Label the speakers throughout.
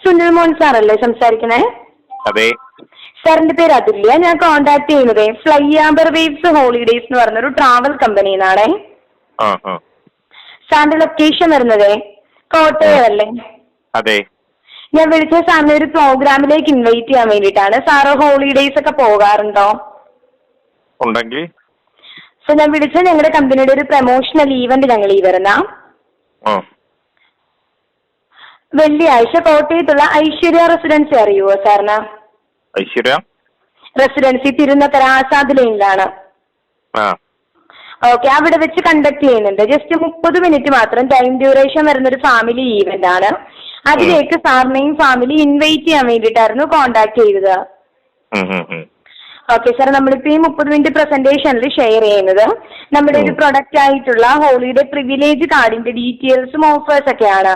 Speaker 1: സുനിൽ മോൻ സാറല്ലേ സംസാരിക്കണേ?
Speaker 2: അതെ.
Speaker 1: സാറിന്റെ പേര് അതുല്യ. ഞാൻ കോണ്ടാക്ട് ചെയ്യുന്നത് ഫ്ലൈ ആംബർ വേവ്സ് ഹോളിഡേയ്സ് എന്ന് പറഞ്ഞൊരു ട്രാവൽ കമ്പനിന്നാണേ. സാറിന്റെ ലൊക്കേഷൻ വരുന്നത് കോട്ടയം അല്ലേ?
Speaker 2: അതെ.
Speaker 1: ഞാൻ വിളിച്ച സാറിനെ ഒരു പ്രോഗ്രാമിലേക്ക് ഇൻവൈറ്റ് ചെയ്യാൻ വേണ്ടിയിട്ടാണ്. സാറ് ഹോളിഡേയ്സ് ഒക്കെ പോകാറുണ്ടോ?
Speaker 2: ഉണ്ടെങ്കിൽ
Speaker 1: സോ ഞാൻ വിളിച്ചത് ഞങ്ങളുടെ കമ്പനിയുടെ ഒരു പ്രൊമോഷണൽ ഈവന്റ് ഞങ്ങൾ ഈ വരുന്ന വെള്ളിയാഴ്ച കോട്ടയത്തുള്ള ഐശ്വര്യ റെസിഡൻസി അറിയുമോ സാറിന്?
Speaker 2: ഐശ്വര്യ
Speaker 1: റെസിഡൻസി തിരുനക്കര ആസാദ് ലൈനിലാണ്. ഓക്കെ, അവിടെ വെച്ച് കണ്ടക്ട് ചെയ്യുന്നുണ്ട്. ജസ്റ്റ് 30 മിനിറ്റ് മാത്രം ടൈം ഡ്യൂറേഷൻ വരുന്ന ഒരു ഫാമിലി ഈവന്റ് ആണ്. അതിലേക്ക് സാറിനെയും ഫാമിലി ഇൻവൈറ്റ് ചെയ്യാൻ വേണ്ടിയിട്ടായിരുന്നു കോണ്ടാക്ട് ചെയ്തത്. ഓക്കെ സാർ, നമ്മളിപ്പോ ഈ 30 മിനിറ്റ് പ്രസന്റേഷനിൽ ഷെയർ ചെയ്യുന്നത് നമ്മുടെ ഒരു പ്രൊഡക്റ്റ് ആയിട്ടുള്ള ഹോളിഡേ പ്രിവിലേജ് കാർഡിന്റെ ഡീറ്റെയിൽസും ഓഫേഴ്സ് ഒക്കെയാണ്.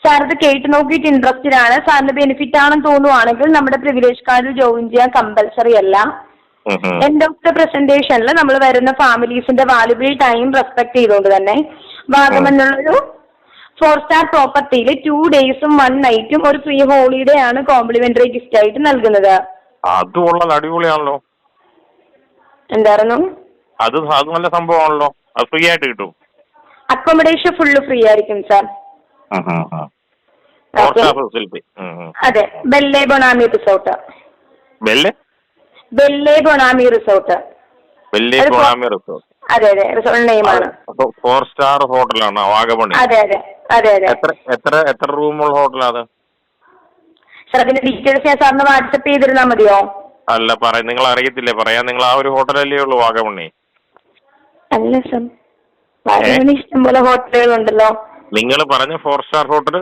Speaker 1: സാർ ഇത് കേട്ട് നോക്കിയിട്ട് ഇൻട്രസ്റ്റഡ് ആണ്, സാറിന് ബെനിഫിറ്റ് ആണെന്ന് തോന്നുവാണെങ്കിൽ നമ്മുടെ പ്രിവിലേജ് കാർഡിൽ ജോയിൻ ചെയ്യാൻ കമ്പൽസറി അല്ല. എൻഡ് ഓഫ് ദ പ്രസന്റേഷനിൽ നമ്മൾ വരുന്ന ഫാമിലീസിന്റെ വാല്യുബിൾ ടൈം റെസ്പെക്ട് ചെയ്തുകൊണ്ട് തന്നെ വാഗമണ്ണുള്ളൊരു 4-സ്റ്റാർ പ്രോപ്പർട്ടിയിൽ 2 ഡേയ്സും 1 നൈറ്റും ഒരു ഫ്രീ ഹോളിഡേ ആണ് കോംപ്ലിമെന്ററി ഗിഫ്റ്റ് ആയിട്ട് നൽകുന്നത്.
Speaker 2: അതുള്ളത് അടിപൊളിയാണല്ലോ.
Speaker 1: എന്തായിരുന്നു?
Speaker 2: അത് നല്ല സംഭവമാണല്ലോ. അത് ഫ്രീ ആയിട്ട് കിട്ടും.
Speaker 1: അക്കോമഡേഷൻ ഫുള്ള് ഫ്രീ ആയിരിക്കും സാർ. അതെ, Belle Bonami resort. Belle Bonami resort. അതെ അതെ, റിസോർട്ട് നെയിമാണ്.
Speaker 2: 4-സ്റ്റാർ ഹോട്ടലാണ് വാഗമൺ.
Speaker 1: അതെ അതെ അതെ അതെ.
Speaker 2: എത്ര റൂമുള്ള ഹോട്ടലാണ്?
Speaker 1: സാർ അതിന്റെ ഡീറ്റെയിൽസ് ഞാൻ സാറിന് വാട്സപ്പ് ചെയ്തിരുന്നാൽ മതിയോ?
Speaker 2: അല്ല, നിങ്ങൾ അറിയത്തില്ലേ പറയാൻ. നിങ്ങൾ ആ ഒരു ഹോട്ടലല്ലേ ഉള്ളൂ വാഗമണ്ണി?
Speaker 1: അല്ല സാർ, വാഗമണ്ണി ഇഷ്ടംപോലെ ഹോട്ടലുകൾ ഉണ്ടല്ലോ.
Speaker 2: നിങ്ങൾ പറഞ്ഞ four star hotel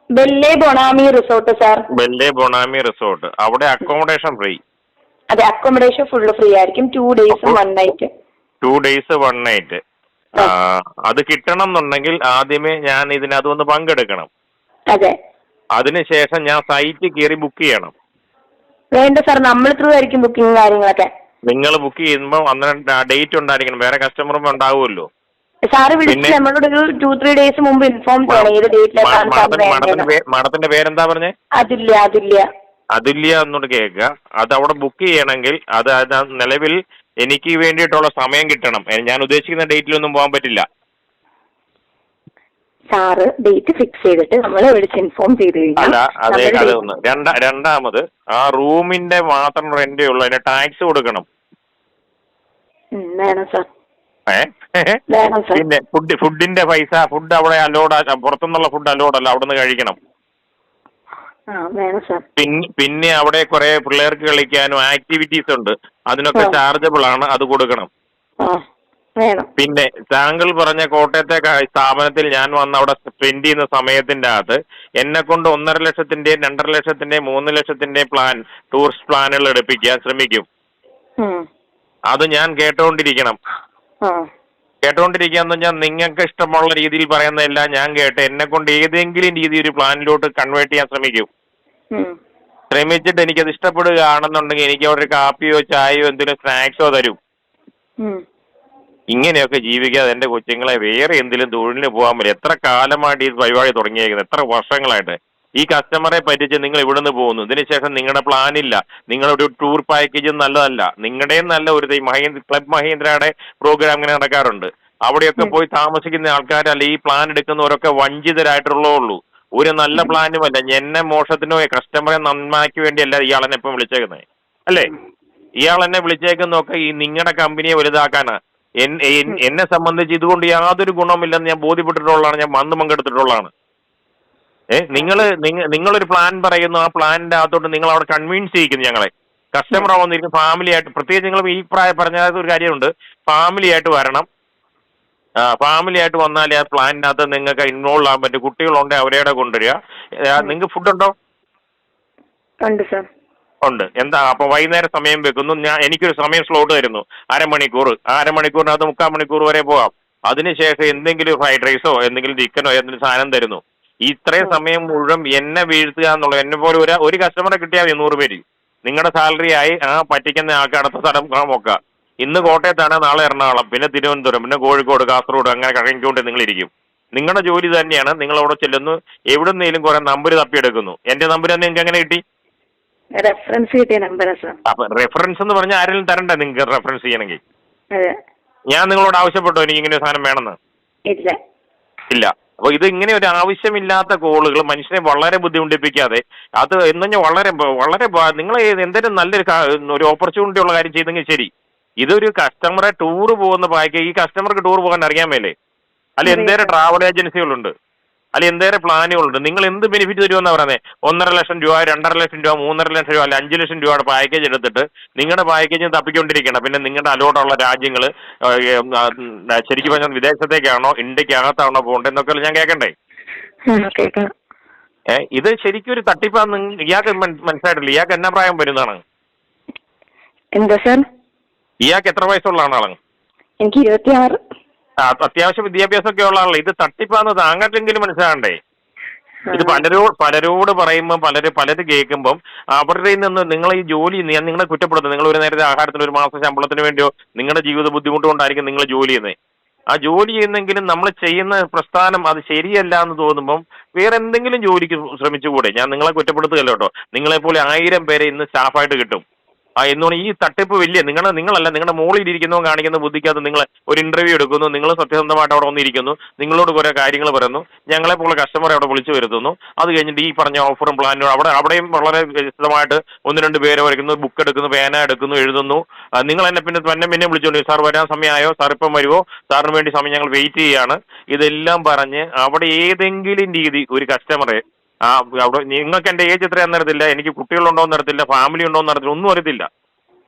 Speaker 1: Belle Bonami resort sir. Belle
Speaker 2: Bonami resort. അവിടെ അക്കോമഡേഷൻ ഫ്രീ.
Speaker 1: അതെ, അക്കോമഡേഷൻ ഫുള്ള് ഫ്രീ ആയിരിക്കും. 2 ഡേയ്സും 1 നൈറ്റ്.
Speaker 2: 2 days 1 night. അത് കിട്ടണം എന്നുണ്ടെങ്കിൽ ആദ്യമേ ഞാൻ ഇതിനകത്തൊന്ന് പങ്കെടുക്കണം.
Speaker 1: അതെ.
Speaker 2: അതിനുശേഷം ഞാൻ സൈറ്റ് കയറി ബുക്ക് ചെയ്യണം.
Speaker 1: വേണ്ട സാർ, നമ്മൾ ത്രൂ ആയിരിക്കും ബുക്കിംഗ് കാര്യങ്ങളൊക്കെ.
Speaker 2: നിങ്ങൾ ബുക്ക് ചെയ്യുമ്പോൾ അന്നേരം ഡേറ്റ് ഉണ്ടായിരിക്കണം. വേറെ കസ്റ്റമറും ഉണ്ടാവുമല്ലോ.
Speaker 1: സാറ് വിളിച്ച് നമ്മളോട് ഒരു 2-3 ഡേയ്സ് മുമ്പ് ഇൻഫോം ചെയ്യണം ഏത് ഡേറ്റിലാണ്.
Speaker 2: മാഡത്തിന്റെ പേരെന്താ പറഞ്ഞേ?
Speaker 1: അതുല്യ. അതുല്യ
Speaker 2: അതുല്യ എന്നോട് കേൾക്കുക. അത് അവിടെ ബുക്ക് ചെയ്യണമെങ്കിൽ അത് നിലവിൽ എനിക്ക് വേണ്ടിയിട്ടുള്ള സമയം കിട്ടണം. ഞാൻ ഉദ്ദേശിക്കുന്ന ഡേറ്റിലൊന്നും പോകാൻ പറ്റില്ല.
Speaker 1: സാറ് ഡേറ്റ് ഫിക്സ് ചെയ്തിട്ട് നമ്മളെ വിളിച്ച് ഇൻഫോം ചെയ്ത്
Speaker 2: അല്ല, അതെ അതൊന്ന്. രണ്ടാമത് ആ റൂമിന്റെ മാത്രം റെന്റേ ഉള്ളൂ, അതിന് ടാക്സ് കൊടുക്കണം.
Speaker 1: വേണം സാർ.
Speaker 2: പിന്നെ ഫുഡിന്റെ പൈസ, ഫുഡ് അവിടെ അലോഡ്, പുറത്തുനിന്നുള്ള ഫുഡ് അലോഡ് അല്ല, അവിടെ നിന്ന് കഴിക്കണം. പിന്നെ അവിടെ കുറെ പിള്ളേർക്ക് കളിക്കാനും ആക്ടിവിറ്റീസ് ഉണ്ട്, അതിനൊക്കെ ചാർജബിൾ ആണ്, അത് കൊടുക്കണം. പിന്നെ താങ്കൾ പറഞ്ഞ കോട്ടയത്തെ സ്ഥാപനത്തിൽ ഞാൻ വന്ന് അവിടെ സ്പെൻഡ് ചെയ്യുന്ന സമയത്തിന്റെ അകത്ത് എന്നെ കൊണ്ട് 1.5 ലക്ഷത്തിന്റെയും 2.5 ലക്ഷത്തിന്റെയും 3 ലക്ഷത്തിന്റെയും ടൂറിസ്റ്റ് പ്ലാനുകൾ എടുപ്പിക്കാൻ ശ്രമിക്കും. അത് ഞാൻ കേട്ടോണ്ടിരിക്കണം. കേട്ടോണ്ടിരിക്കാന്ന് പറഞ്ഞാൽ നിങ്ങൾക്ക് ഇഷ്ടമുള്ള രീതിയിൽ പറയുന്നതല്ല ഞാൻ കേട്ട് എന്നെ കൊണ്ട് ഏതെങ്കിലും രീതി ഒരു പ്ലാനിലോട്ട് കൺവേർട്ട് ചെയ്യാൻ ശ്രമിക്കും. ശ്രമിച്ചിട്ട് എനിക്കത് ഇഷ്ടപ്പെടുകയാണെന്നുണ്ടെങ്കിൽ എനിക്ക് അവിടെ ഒരു കാപ്പിയോ ചായയോ എന്തെങ്കിലും സ്നാക്സോ തരും. ഇങ്ങനെയൊക്കെ ജീവിക്കാതെ എന്റെ കൊച്ചുങ്ങളെ വേറെ എന്തെങ്കിലും തൊഴിലിന് പോകാൻ പറ്റും. എത്ര കാലമായിട്ട് ഈ പരിപാടി തുടങ്ങിയേക്കുന്നത്, എത്ര വർഷങ്ങളായിട്ട്. ഈ കസ്റ്റമറെ പറ്റിച്ച് നിങ്ങൾ ഇവിടുന്ന് പോകുന്നു, ഇതിനുശേഷം നിങ്ങളുടെ പ്ലാനില്ല, നിങ്ങളുടെ ടൂർ പാക്കേജും നല്ലതല്ല. നിങ്ങളുടെയും നല്ല ഒരു ക്ലബ് മഹീന്ദ്രയുടെ പ്രോഗ്രാം ഇങ്ങനെ നടക്കാറുണ്ട്. അവിടെയൊക്കെ പോയി താമസിക്കുന്ന ആൾക്കാരല്ല ഈ പ്ലാൻ എടുക്കുന്നവരൊക്കെ വഞ്ചിതരായിട്ടുള്ളൂ. ഒരു നല്ല പ്ലാനുമല്ല. എന്നെ മോശത്തിനോ കസ്റ്റമറെ നന്മയ്ക്ക് വേണ്ടിയല്ല ഇയാളെന്നെ ഇപ്പം വിളിച്ചേക്കുന്നത്, അല്ലേ? ഇയാൾ എന്നെ വിളിച്ചേക്കുന്നൊക്കെ ഈ നിങ്ങളുടെ കമ്പനിയെ വലുതാക്കാനാ. എന്നെ സംബന്ധിച്ച് ഇതുകൊണ്ട് യാതൊരു ഗുണമില്ലെന്ന് ഞാൻ ബോധ്യപ്പെട്ടിട്ടുള്ളതാണ്. ഞാൻ വന്ന് പങ്കെടുത്തിട്ടുള്ളതാണ്. നിങ്ങളൊരു പ്ലാൻ പറയുന്നു, ആ പ്ലാനിന്റെ അകത്തോട്ട് നിങ്ങൾ അവിടെ കൺവിൻസ് ചെയ്യിക്കുന്നു ഞങ്ങളെ. കസ്റ്റമർ വന്നിരിക്കും ഫാമിലി ആയിട്ട്. പ്രത്യേകിച്ച് നിങ്ങൾ ഈ പറഞ്ഞ ഒരു കാര്യമുണ്ട്, ഫാമിലി ആയിട്ട് വരണം. ഫാമിലി ആയിട്ട് വന്നാലേ ആ പ്ലാനിനകത്ത് നിങ്ങൾക്ക് ഇൻവോൾവ് ആകാൻ പറ്റും. കുട്ടികളുണ്ട്, അവരെയുടെ കൊണ്ടുവരിക. നിങ്ങൾക്ക് ഫുഡുണ്ടോ? ഉണ്ട്. എന്താ അപ്പൊ വൈകുന്നേരം സമയം വെക്കുന്നു. എനിക്കൊരു സമയം സ്ലോട്ട് തരുന്നു, അരമണിക്കൂർ. ആ അരമണിക്കൂറിനകത്ത് 3/4 മണിക്കൂർ വരെ പോകാം. അതിനുശേഷം എന്തെങ്കിലും ഫ്രൈഡ് റൈസോ എന്തെങ്കിലും ചിക്കനോ എന്തെങ്കിലും സാധനം തരുന്നു. ഇത്രയും സമയം മുഴുവൻ എന്നെ വീഴ്ത്തുക എന്നുള്ളത്. എന്നെ പോലെ ഒരു കസ്റ്റമറെ കിട്ടിയാൽ 100 പേര് നിങ്ങളുടെ സാലറി ആയി. പറ്റിക്കുന്ന ആൾക്ക് അടുത്ത സ്ഥലം നോക്കുക. ഇന്ന് കോട്ടയത്താണ്, നാളെ എറണാകുളം, പിന്നെ തിരുവനന്തപുരം, പിന്നെ കോഴിക്കോട്, കാസർഗോഡ്, അങ്ങനെ കറങ്ങിക്കൊണ്ട് നിങ്ങളിരിക്കും. നിങ്ങളുടെ ജോലി തന്നെയാണ്. നിങ്ങൾ അവിടെ ചെല്ലുന്നു, എവിടുന്നേലും കുറെ നമ്പർ തപ്പിയെടുക്കുന്നു. എന്റെ നമ്പർ നിങ്ങൾക്ക് എങ്ങനെ കിട്ടി?
Speaker 1: റെഫറൻസ് കിട്ടിയ നമ്പറാ സാർ.
Speaker 2: അപ്പൊ റെഫറൻസ് എന്ന് പറഞ്ഞാൽ ആരെങ്കിലും തരണ്ടേ നിങ്ങൾക്ക് റെഫറൻസ് ചെയ്യണമെങ്കിൽ?
Speaker 1: അതെ.
Speaker 2: ഞാൻ നിങ്ങളോട് ആവശ്യപ്പെട്ടോ എനിക്ക് ഇങ്ങനെ ഒരു സാധനം വേണമെന്ന്?
Speaker 1: ഇല്ല.
Speaker 2: ഇല്ല. അപ്പൊ ഇത് ഇങ്ങനെ ഒരു ആവശ്യമില്ലാത്ത കോളുകൾ മനുഷ്യനെ വളരെ ബുദ്ധിമുട്ടിപ്പിക്കാതെ, അത് എന്ന് പറഞ്ഞാൽ വളരെ വളരെ നിങ്ങൾ എന്തെങ്കിലും നല്ലൊരു ഓപ്പർച്യൂണിറ്റി ഉള്ള കാര്യം ചെയ്തെങ്കിൽ ശരി. ഇതൊരു കസ്റ്റമറെ ടൂർ പോകുന്ന പാക്കേജ്, ഈ കസ്റ്റമർക്ക് ടൂർ പോകാൻ അറിയാൻ മേലേ? അല്ല എന്തേരം ട്രാവൽ ഏജൻസികളുണ്ട്, അല്ല എന്തേരം പ്ലാനുകളുണ്ട്. നിങ്ങൾ എന്ത് ബെനിഫിറ്റ് തരുമെന്നാണ് പറയുന്നത്? 1.5 ലക്ഷം രൂപ, 2.5 ലക്ഷം രൂപ, 3.5 ലക്ഷം രൂപ, അല്ല 5 ലക്ഷം രൂപയുടെ പാക്കേജ് എടുത്തിട്ട് നിങ്ങളുടെ പാക്കേജ് തപ്പിക്കൊണ്ടിരിക്കണം. പിന്നെ നിങ്ങളുടെ അലോട്ടുള്ള രാജ്യങ്ങൾ ശരിക്കും പറഞ്ഞാൽ വിദേശത്തേക്കാണോ ഇന്ത്യക്കകത്താണോ പോകേണ്ടതെന്നൊക്കെ ഞാൻ കേൾക്കണ്ടേ? ഇത് ശരിക്കും ഒരു തട്ടിപ്പാന്ന് ഇയാൾക്ക് മനസ്സിലായിട്ടില്ല. ഇയാൾക്ക് എന്നാ പ്രായം വരുന്നതാണ്?
Speaker 1: എന്താ സാർ?
Speaker 2: ഇയാൾക്ക് എത്ര വയസ്സുള്ള ആളാണ്?
Speaker 1: എനിക്ക് 26.
Speaker 2: അത്യാവശ്യം വിദ്യാഭ്യാസമൊക്കെ ഉള്ള ആളല്ലേ. ഇത് തട്ടിപ്പാന്ന് താങ്കൾക്കെങ്കിലും മനസ്സിലാകണ്ടേ? ഇത് പലരോട് പറയുമ്പോൾ പലര് കേൾക്കുമ്പം അവരുടെ നിന്ന് നിങ്ങൾ ഈ ജോലി, ഞാൻ നിങ്ങളെ കുറ്റപ്പെടുത്തുന്നത്, നിങ്ങൾ ഒരു നേരത്തെ ആഹാരത്തിന്, ഒരു മാസ ശമ്പളത്തിന് വേണ്ടിയോ നിങ്ങളുടെ ജീവിത ബുദ്ധിമുട്ട് കൊണ്ടായിരിക്കും നിങ്ങൾ ജോലി ചെയ്യുന്നത്. ആ ജോലി ചെയ്യുന്നെങ്കിലും നമ്മൾ ചെയ്യുന്ന പ്രസ്ഥാനം അത് ശരിയല്ല എന്ന് തോന്നുമ്പം വേറെ എന്തെങ്കിലും ജോലിക്ക് ശ്രമിച്ചുകൂടെ? ഞാൻ നിങ്ങളെ കുറ്റപ്പെടുത്തുകയല്ലോ കേട്ടോ. നിങ്ങളെപ്പോലെ 1000 പേരെ ഇന്ന് സ്റ്റാഫായിട്ട് കിട്ടും. എന്നോണം ഈ തട്ടിപ്പ് വലിയ നിങ്ങളല്ല, നിങ്ങളുടെ മുകളിൽ ഇരിക്കുന്നവൻ കാണിക്കുന്ന ബുദ്ധിക്കകത്ത് നിങ്ങൾ ഒരു ഇന്റർവ്യൂ എടുക്കുന്നു, നിങ്ങൾ സത്യസന്ധമായിട്ട് അവിടെ വന്നിരിക്കുന്നു, നിങ്ങളോട് കുറെ കാര്യങ്ങൾ പറയുന്നു, ഞങ്ങളെപ്പോലെ കസ്റ്റമറെ അവിടെ വിളിച്ചു വരുത്തുന്നു. അത് കഴിഞ്ഞിട്ട് ഈ പറഞ്ഞ ഓഫറും പ്ലാനും അവിടെയും വളരെ വിശദമായിട്ട് 1-2 പേരെ വരയ്ക്കുന്നു, ബുക്ക് എടുക്കുന്നു, പേന എടുക്കുന്നു, എഴുതുന്നു. നിങ്ങൾ എന്നെ പിന്നെ വിളിച്ചോണ്ട് സാർ വരാൻ സമയമായോ, സാർ ഇപ്പം വരുമോ, സാറിന് വേണ്ടി സമയം ഞങ്ങൾ വെയിറ്റ് ചെയ്യുകയാണ്. ഇതെല്ലാം പറഞ്ഞ് അവിടെ ഏതെങ്കിലും രീതി ഒരു കസ്റ്റമറെ അവിടെ നിങ്ങൾക്ക് എൻ്റെ ഏജ് എത്രയാണെന്ന് അറിയത്തില്ല, എനിക്ക് കുട്ടികളുണ്ടോയെന്ന് അറിയത്തില്ല, ഫാമിലി ഉണ്ടോയെന്ന് അറിയത്തില്ല, ഒന്നും അറിയത്തില്ല.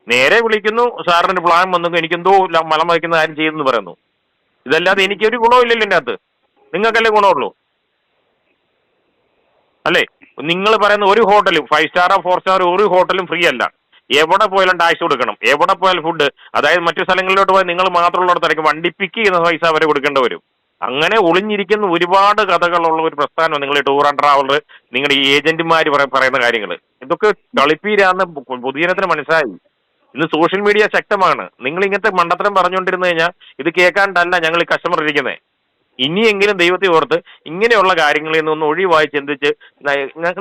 Speaker 2: നേരെ വിളിക്കുന്നു, സാറിന് പ്ലാൻ വന്നു, എനിക്കെന്തോ മലം വയ്ക്കുന്ന കാര്യം ചെയ്തെന്ന് പറയുന്നു. ഇതല്ലാതെ എനിക്കൊരു ഗുണമില്ലല്ലോ എൻ്റെ അകത്ത്. നിങ്ങൾക്കല്ലേ ഗുണമുള്ളൂ അല്ലേ? നിങ്ങൾ പറയുന്ന ഒരു ഹോട്ടലും 5 സ്റ്റാറോ 4 സ്റ്റാറോ ഒരു ഹോട്ടലും ഫ്രീ അല്ല. എവിടെ പോയാലും ടാക്സ് കൊടുക്കണം. എവിടെ പോയാലും ഫുഡ്, അതായത് മറ്റു സ്ഥലങ്ങളിലോട്ട് പോയാൽ നിങ്ങൾ മാത്രമുള്ളിടത്തായിരിക്കും വണ്ടി പിക്ക് ചെയ്യുന്ന പൈസ അവരെ കൊടുക്കേണ്ടി വരും. അങ്ങനെ ഒളിഞ്ഞിരിക്കുന്ന ഒരുപാട് കഥകളുള്ള ഒരു പ്രസ്ഥാനമാണ് നിങ്ങൾ ടൂർ ആൻഡ് ട്രാവലർ, നിങ്ങളുടെ ഈ ഏജന്റുമാർ പറയുന്ന കാര്യങ്ങൾ. ഇതൊക്കെ കളിപ്പീരാന്ന് പൊതുജനത്തിന് മനസ്സിലായി. ഇന്ന് സോഷ്യൽ മീഡിയ ശക്തമാണ്. നിങ്ങൾ ഇങ്ങനത്തെ മണ്ടത്തരം പറഞ്ഞുകൊണ്ടിരുന്നു കഴിഞ്ഞാൽ ഇത് കേൾക്കാണ്ടല്ല ഞങ്ങൾ ഈ കസ്റ്റമർ ഇരിക്കുന്നത്. ഇനിയെങ്കിലും ദൈവത്തെ ഓർത്ത് ഇങ്ങനെയുള്ള കാര്യങ്ങളിൽ നിന്നൊന്ന് ഒഴിവായി ചിന്തിച്ച്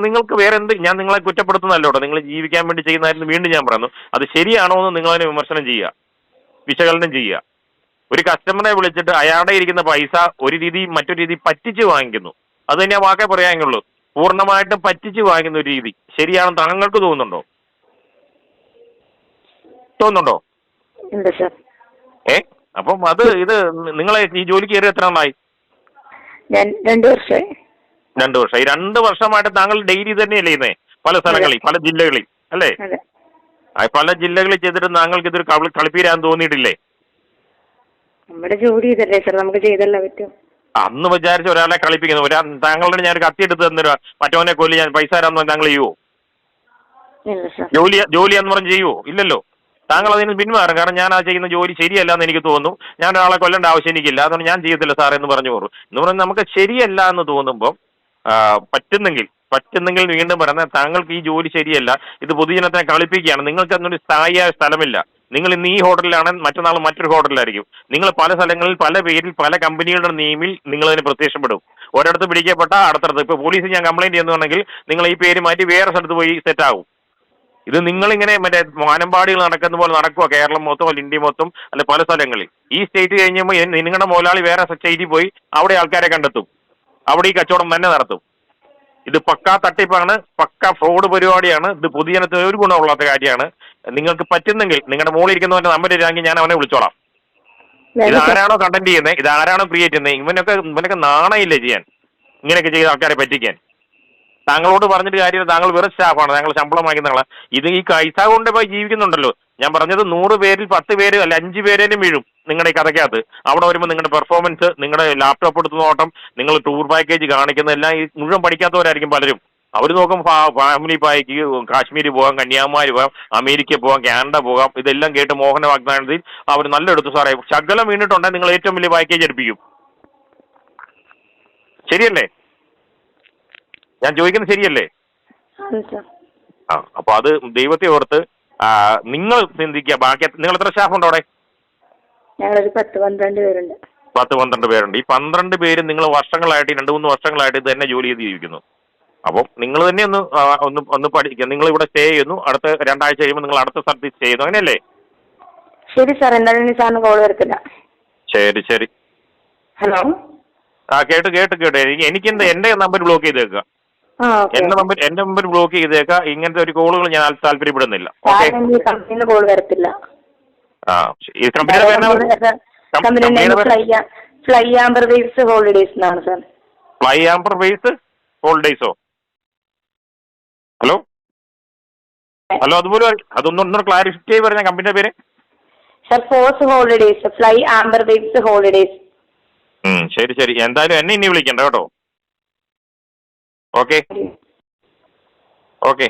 Speaker 2: നിങ്ങൾക്ക് വേറെ എന്ത്, ഞാൻ നിങ്ങളെ കുറ്റപ്പെടുത്തുന്നല്ലോ കേട്ടോ, നിങ്ങൾ ജീവിക്കാൻ വേണ്ടി ചെയ്യുന്നതായിരുന്നു. വീണ്ടും ഞാൻ പറയുന്നു, അത് ശരിയാണോ എന്ന് നിങ്ങളതിനെ വിമർശനം ചെയ്യുക, വിശകലനം ചെയ്യുക. ഒരു കസ്റ്റമറെ വിളിച്ചിട്ട് അയാളുടെ ഇരിക്കുന്ന പൈസ ഒരു രീതി മറ്റൊരു രീതി പറ്റിച്ച് വാങ്ങിക്കുന്നു. അത് തന്നെ വാക്കേ പറയാനുള്ളൂ. പൂർണ്ണമായിട്ടും പറ്റിച്ച് വാങ്ങിക്കുന്ന ഒരു രീതി ശരിയാണെന്ന് താങ്കൾക്ക് തോന്നുന്നുണ്ടോ? അപ്പം ഇത് നിങ്ങളെ ഈ ജോലിക്ക് കയറി എത്ര നാളായി?
Speaker 1: 2 വർഷമായി.
Speaker 2: 2 വർഷം. ഈ 2 വർഷമായിട്ട് താങ്കൾ ഡെയിലി തന്നെയല്ലേ ചെയ്യുന്നേ? പല സ്ഥലങ്ങളിൽ, പല ജില്ലകളിൽ അല്ലേ? പല ജില്ലകളിൽ ചെയ്തിട്ട് താങ്കൾക്ക് ഇതൊരു കളിപ്പീരാന്ന് തോന്നിയിട്ടില്ലേ?
Speaker 1: നമ്മുടെ ജോലി ഇതല്ലേ സാർ, നമുക്ക് ചെയ്തല്ല പറ്റും.
Speaker 2: അന്ന് വിചാരിച്ച ഒരാളെ കളിപ്പിക്കുന്നു. താങ്കളുടെ ഞാൻ കത്തി എടുത്ത് തന്നിരുക, മറ്റവനെ കൊല്ലി ഞാൻ പൈസ തരാമെന്ന് താങ്കൾ ചെയ്യുവോ? ജോലി എന്ന് പറഞ്ഞ് ചെയ്യുവോ? ഇല്ലല്ലോ. താങ്കൾ അതിന് പിന്മാറും. കാരണം ഞാൻ ആ ചെയ്യുന്ന ജോലി ശരിയല്ല എന്ന് എനിക്ക് തോന്നുന്നു, ഞാൻ ഒരാളെ കൊല്ലേണ്ട ആവശ്യം എനിക്കില്ല, അതുകൊണ്ട് ഞാൻ ചെയ്യത്തില്ല സാർ എന്ന് പറഞ്ഞു പോകും. എന്ന് പറഞ്ഞാൽ നമുക്ക് ശരിയല്ല എന്ന് തോന്നുമ്പോൾ പറ്റുന്നെങ്കിൽ വീണ്ടും പറയുന്നത്, താങ്കൾക്ക് ഈ ജോലി ശരിയല്ല, ഇത് പൊതുജനത്തിനെ കളിപ്പിക്കുകയാണ്, നിങ്ങൾക്ക് അതിനൊരു സ്ഥായിയായ സ്ഥലമില്ല. നിങ്ങൾ ഇന്ന് ഈ ഹോട്ടലിലാണ്, മറ്റന്നാൾ മറ്റൊരു ഹോട്ടലിലായിരിക്കും. നിങ്ങൾ പല സ്ഥലങ്ങളിൽ പല പേരിൽ പല കമ്പനികളുടെ നെയിമിൽ നിങ്ങളതിന് പ്രത്യക്ഷപ്പെടും. ഒരിടത്ത് പിടിക്കപ്പെട്ട അടുത്തടുത്ത്, ഇപ്പോൾ പോലീസ് ഞാൻ കംപ്ലൈൻറ്റ് ചെയ്യുന്നുണ്ടെങ്കിൽ നിങ്ങൾ ഈ പേര് മാറ്റി വേറെ സ്ഥലത്ത് പോയി സെറ്റാകും. ഇത് നിങ്ങളിങ്ങനെ മറ്റേ വാനമ്പാടികൾ നടക്കുന്ന പോലെ നടക്കുക, കേരളം മൊത്തം അല്ല ഇന്ത്യ മൊത്തം അല്ല പല സ്ഥലങ്ങളിൽ. ഈ സ്റ്റേറ്റ് കഴിഞ്ഞപ്പോൾ നിങ്ങളുടെ മുതലാളി വേറെ സ്റ്റേറ്റിൽ പോയി അവിടെ ആൾക്കാരെ കണ്ടെത്തും, അവിടെ ഈ കച്ചവടം തന്നെ നടത്തും. ഇത് പക്കാ തട്ടിപ്പാണ്, പക്കാ ഫ്രോഡ് പരിപാടിയാണ്. ഇത് പൊതുജനത്തിന് ഒരു ഗുണമുള്ളാത്ത കാര്യമാണ്. നിങ്ങൾക്ക് പറ്റുന്നെങ്കിൽ നിങ്ങളുടെ മുകളിൽ ഇരിക്കുന്നവന്റെ നമ്പർ ഇരാങ്കിൽ ഞാൻ അവനെ വിളിച്ചോളാം. ഇതാരാണോ കണ്ടന്റ് ചെയ്യുന്നത്, ഇതാരാണോ ക്രിയേറ്റ് ചെയ്യുന്നത്, ഇവനൊക്കെ നാണയില്ലേ ചെയ്യാൻ, ഇങ്ങനെയൊക്കെ ചെയ്ത ആൾക്കാരെ പറ്റിക്കാൻ. താങ്കളോട് പറഞ്ഞിട്ട് കാര്യമില്ല, താങ്കൾ വെറും സ്റ്റാഫാണ്, താങ്കൾ ശമ്പളം വാങ്ങിക്കുന്ന ആളാണ്. ഇത് ഈ പൈസ കൊണ്ട് പോയി ജീവിക്കുന്നുണ്ടല്ലോ. ഞാൻ പറഞ്ഞത് 100 പേരിൽ 10 പേര് അല്ല 5 പേരേലും വീഴും നിങ്ങളുടെ ഈ കഥയ്ക്കകത്ത്. അവിടെ വരുമ്പോൾ നിങ്ങളുടെ പെർഫോമൻസ്, നിങ്ങളുടെ ലാപ്ടോപ്പ് എടുത്ത് നോട്ടം, നിങ്ങൾ ടൂർ പാക്കേജ് കാണിക്കുന്നതെല്ലാം ഈ മുഴുവൻ പഠിക്കാത്തവരായിരിക്കും പലരും. അവർ നോക്കും ഫാമിലി പായ്ക്ക് കാശ്മീർ പോകാം, കന്യാകുമാരി പോകാം, അമേരിക്ക പോകാം, കാനഡ പോകാം. ഇതെല്ലാം കേട്ട് മോഹന വാഗ്ദാനത്തിൽ അവർ നല്ലെടുത്തു സാറേ ശകലം വീണിട്ടുണ്ടെങ്കിൽ നിങ്ങൾ ഏറ്റവും വലിയ പാക്കേജ് എടുപ്പിക്കും. ശരിയല്ലേ? ഞാൻ ചോദിക്കുന്നത് ശരിയല്ലേ? അപ്പൊ അത് ദൈവത്തെ ഓർത്ത് നിങ്ങൾ ചിന്തിക്കുക. ബാക്കി നിങ്ങൾ എത്ര സ്റ്റാഫ് ഉണ്ടോ അവിടെ?
Speaker 1: ഞങ്ങളൊരു 10-12 പേരുണ്ട്.
Speaker 2: 10-12 പേരുണ്ട്. ഈ 12 പേരും നിങ്ങൾ വർഷങ്ങളായിട്ട് 2-3 വർഷങ്ങളായിട്ട് ഇത് തന്നെ ജോലി ചെയ്ത് ജീവിക്കുന്നു. അപ്പം നിങ്ങൾ തന്നെ ഒന്ന് പഠിക്കുക. നിങ്ങൾ ഇവിടെ സ്റ്റേ ചെയ്യുന്നു, അടുത്ത 2 ആഴ്ച കഴിയുമ്പോൾ നിങ്ങൾ അടുത്ത സ്ഥലത്ത് സ്റ്റേ ചെയ്യുന്നു, അങ്ങനെയല്ലേ?
Speaker 1: ശരി സാർ, എന്തായാലും സാറിന് കോൾ വരത്തില്ല.
Speaker 2: ശരി.
Speaker 1: ഹലോ.
Speaker 2: കേട്ട് എനിക്ക് എന്റെ നമ്പർ ബ്ലോക്ക് ചെയ്തേക്കുക. എന്റെ നമ്പർ ബ്ലോക്ക് ചെയ്തേക്കുക. ഇങ്ങനത്തെ ഒരു കോളുകൾ ഞാൻ താല്പര്യപ്പെടുന്നില്ല. ഓക്കെ,
Speaker 1: കമ്പനിയിൽ കോൾ വരത്തില്ല.
Speaker 2: ഈ കമ്പനിയുടെ
Speaker 1: ഫ്ലൈ ആംബർ വേവ്സ് ഹോളിഡേയ്സ് എന്നാണ് സാർ.
Speaker 2: ഫ്ലൈ ആംബർ വേവ്സ് ഹോളിഡേയ്സോ? ഹലോ അതുപോലെ അതൊന്നും ക്ലാരിഫൈ പറഞ്ഞ കമ്പനിയുടെ പേര്
Speaker 1: sir. Force Holidays, Fly Amber Waves Holidays.
Speaker 2: ശരി. എന്തായാലും എന്നെ ഇനി വിളിക്കണ്ട കേട്ടോ. ഓക്കെ.